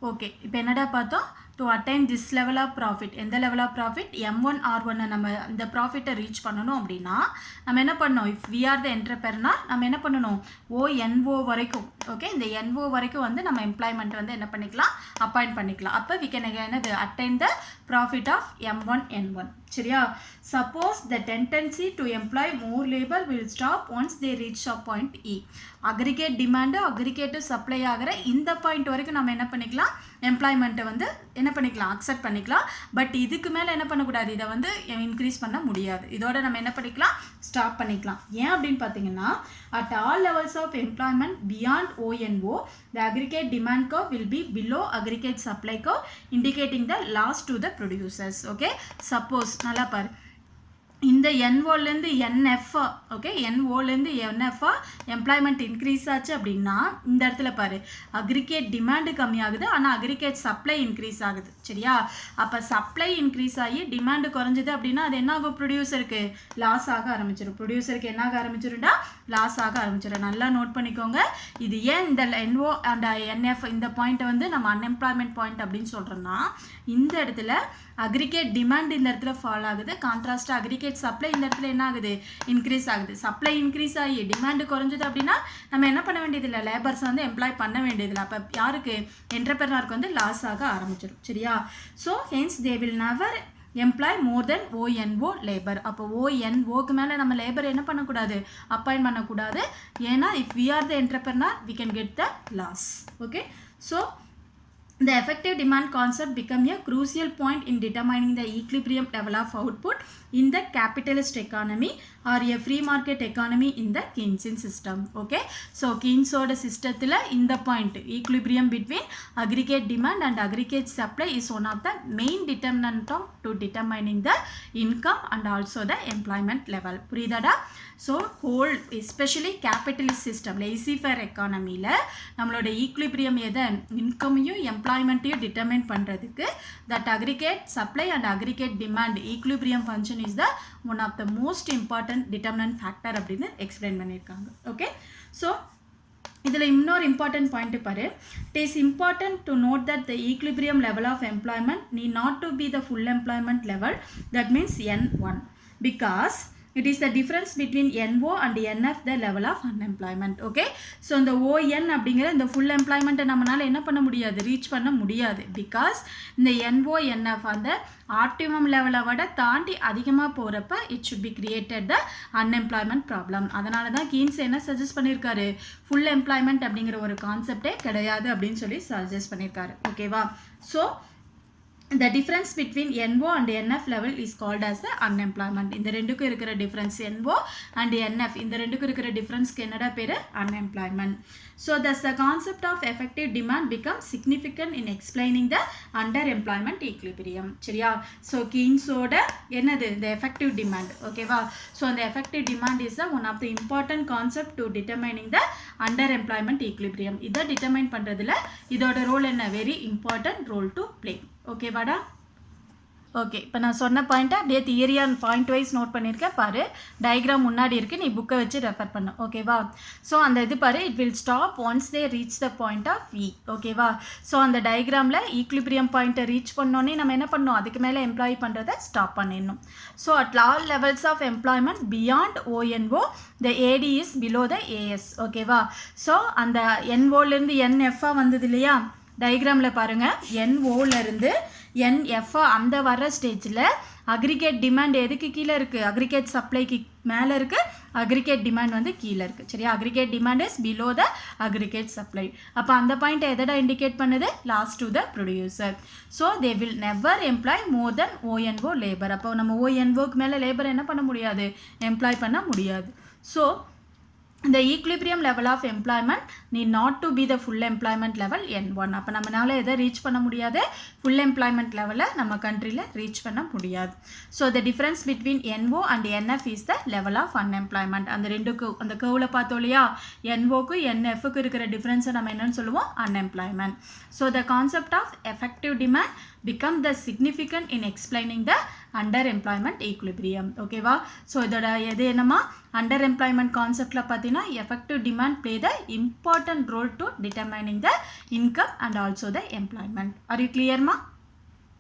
Okay, இப்போ என்னடா பார்த்தோம், to attain this level of profit, எந்த level of profit M1 R1 நம்ம இந்த ப்ராஃபிட்டை ரீச் பண்ணணும் அப்படின்னா நம்ம என்ன பண்ணணும், if we are the entrepreneur நம்ம என்ன பண்ணணும், ONO வரைக்கும், ஓகே, இந்த NO வரைக்கும் வந்து நம்ம எம்ப்ளாய்மெண்ட் வந்து என்ன பண்ணிக்கலாம், அப்பாயிண்ட் பண்ணிக்கலாம். அப்போ வி கேன் என்னது attain the profit of M1 N1. சரியா? Suppose the tendency to employ more labour will stop once they reach a point E. Aggregate demand aggregate supply ஆகிற இந்த பாயிண்ட் வரைக்கும் நம்ம என்ன பண்ணிக்கலாம், எம்ப்ளாய்மெண்ட்டை வந்து என்ன பண்ணிக்கலாம், அக்செப்ட் பண்ணிக்கலாம். பட் இதுக்கு மேலே என்ன பண்ணக்கூடாது, இதை வந்து இன்க்ரீஸ் பண்ண முடியாது. இதோட நம்ம என்ன பண்ணிக்கலாம், ஸ்டாப் பண்ணிக்கலாம். ஏன் அப்படின்னு பார்த்தீங்கன்னா, at all levels of employment beyond ONO the aggregate demand curve will be below aggregate supply curve, indicating the loss to the producers. Okay, suppose நல்லா பாரு, இந்த NOலேருந்து NF, ஓகே, NOலேருந்து NF எம்ப்ளாய்மெண்ட் இன்க்ரீஸ் ஆச்சு அப்படின்னா இந்த இடத்துல பாரு, அக்ரிகேட் டிமாண்டு கம்மியாகுது, ஆனால் அக்ரிகேட் சப்ளை இன்க்ரீஸ் ஆகுது. சரியா? அப்போ சப்ளை இன்க்ரீஸ் ஆகி டிமாண்டு குறைஞ்சிது அப்படின்னா அது என்ன ஆகும், ப்ரொடியூசருக்கு லாஸ் ஆக ஆரம்பிச்சிடும். ப்ரொடியூசருக்கு என்ன ஆக ஆரம்பிச்சிடும்டா, லாஸ் ஆக ஆரம்பிச்சிடும். நல்லா நோட் பண்ணிக்கோங்க. இது ஏன் இந்த NO அண்ட் NF இந்த பாயிண்ட்டை வந்து நம்ம அன்எம்ப்ளாய்மெண்ட் பாயிண்ட் அப்படின்னு சொல்கிறோம்னா, இந்த இடத்துல அக்ரிகேட் டிமாண்ட் இந்த இடத்துல ஃபால் ஆகுது, கான்ட்ராஸ்டாக அக்ரிகேட் சப்ளை இந்த இடத்துல என்ன ஆகுது, இன்க்ரீஸ் ஆகுது. சப்ளை இன்க்ரீஸ் ஆகி டிமாண்டு குறைஞ்சது அப்படின்னா நம்ம என்ன பண்ண வேண்டியதில்லை, லேபர்ஸ் வந்து எம்ப்ளாய் பண்ண வேண்டியதில்லை. அப்போ யாருக்கு, என்டர்பிரனருக்கு வந்து லாஸ் ஆக ஆரம்பிச்சிடும். சரியா? So hence they will never employ more then ONO labour. அப்போ ONOக்கு மேலே நம்ம லேபர் என்ன பண்ணக்கூடாது, அப்பாயிண்ட் பண்ணக்கூடாது. ஏன்னா if we are the entrepreneur we can get the loss. Okay, so the effective demand concept become a crucial point in determining the equilibrium level of output in the capitalist economy or a free market economy in the Keynesian system. Okay, so Keynes oda systemthila in the point equilibrium between aggregate demand and aggregate supply is one of the main determinant of to determining the income and also the employment level. புரியுதாடா? So whole especially capitalist system laissez faire எக்கானமியில் நம்மளோட equilibrium எதை, இன்கமையும் எம்ப்ளாய்மெண்ட்டையும் determine பண்ணுறதுக்கு that aggregate supply and aggregate demand equilibrium function is the one of the most important determinant factor அப்படின்னு explain பண்ணியிருக்காங்க. Okay, so இதில் இன்னொரு இம்பார்ட்டன்ட் பாயிண்ட் பாரு, it is important to note that the equilibrium level of employment need not to be the full employment level, that means N1, because it is the difference between NO and NF the level of unemployment. Okay, so இந்த ON அப்படிங்கிற இந்த full எம்ப்ளாய்மெண்ட்டை நம்மளால் என்ன பண்ண முடியாது, reach பண்ண முடியாது. Because இந்த NO NF அந்த ஆப்டிமம் லெவலை விட தாண்டி அதிகமாக போகிறப்ப it should be created the unemployment problem. அதனால தான் கீன்ஸ் என்ன சஜஸ்ட் பண்ணியிருக்காரு, ஃபுல் எம்ப்ளாய்மெண்ட் அப்படிங்கிற ஒரு கான்செப்டே கிடையாது அப்படின்னு சொல்லி சஜஸ்ட் பண்ணியிருக்காரு. ஓகேவா? So the difference between NO and NF level is called as the unemployment. இந்த ரெண்டுக்கும் இருக்கிற டிஃபரன்ஸ் NO and NF, இந்த ரெண்டுக்கும் இருக்கிற டிஃபரன்ஸ்க்கு என்னடா பேர், unemployment. So thus the concept of effective demand becomes significant in explaining the underemployment equilibrium. சரியா? So கீன்ஸோட என்னது, இந்த effective demand. ஓகேவா? ஸோ அந்த effective demand is the one of the important concept to determining the underemployment equilibrium. இதை determine பண்ணுறதுல இதோட role என்ன, very important role to play. ஓகேவாடா? ஓகே, இப்போ நான் சொன்ன பாயிண்ட்டை அப்படியே தியரியா பாயிண்ட் வைஸ் நோட் பண்ணியிருக்கேன் பாரு. டயக்ராம் முன்னாடி இருக்குது, நீ புக்கை வச்சு ரெஃபர் பண்ணு. ஓகேவா? ஸோ அந்த இது பாரு, it will stop once they reach the point of E. ஓகேவா? ஸோ அந்த டயக்ராமில் ஈக்லிபிரியம் பாயிண்ட்டை ரீச் பண்ணோன்னே நம்ம என்ன பண்ணணும், அதுக்கு மேலே எம்ப்ளாய் பண்ணுறதை ஸ்டாப் பண்ணிடணும். So at all levels of employment beyond ONO the AD is below the AS. ஓகேவா? ஸோ அந்த NOலேருந்து NF வந்தது இல்லையா, டயக்ராமில் பாருங்கள், NOலேருந்து NF அந்த வர்ற ஸ்டேஜில் அக்ரிகேட் டிமாண்ட் எதுக்கு கீழே இருக்குது, அக்ரிகேட் சப்ளைக்கு மேலே இருக்குது, அக்ரிகேட் டிமாண்ட் வந்து கீழே இருக்குது. சரியா? Aggregate demand is below the aggregate supply. அப்போ அந்த பாயிண்ட்டை எதடா இண்டிகேட் பண்ணுது, loss to the producer. So they will never employ more then ONO labour. அப்போ நம்ம ONOக்கு மேலே லேபர் என்ன பண்ண முடியாது, எம்ப்ளாய் பண்ண முடியாது. So the equilibrium level of employment need not to be the full employment level N1. அப்போ நம்மளால எதை ரீச் பண்ண முடியாது, full employment level நம்ம கண்ட்ரியில் ரீச் பண்ண முடியாது. So the difference between NO and NF is the level of unemployment. அந்த ரெண்டுக்கு அந்த கர்வில் பார்த்தோம் இல்லையா, NOக்கு NFக்கு இருக்கிற டிஃப்ரென்ஸை நம்ம என்னன்னு சொல்லுவோம், unemployment. So the concept of effective demand become the significant in explaining the underemployment equilibrium. ஓகேவா? ஸோ இதோட எது என்னமா, அண்டர் எம்ப்ளாய்மெண்ட் கான்செப்டில் பார்த்தீங்கன்னா effective demand play the important role to determining the income and also the employment. Are you கிளியர்மா?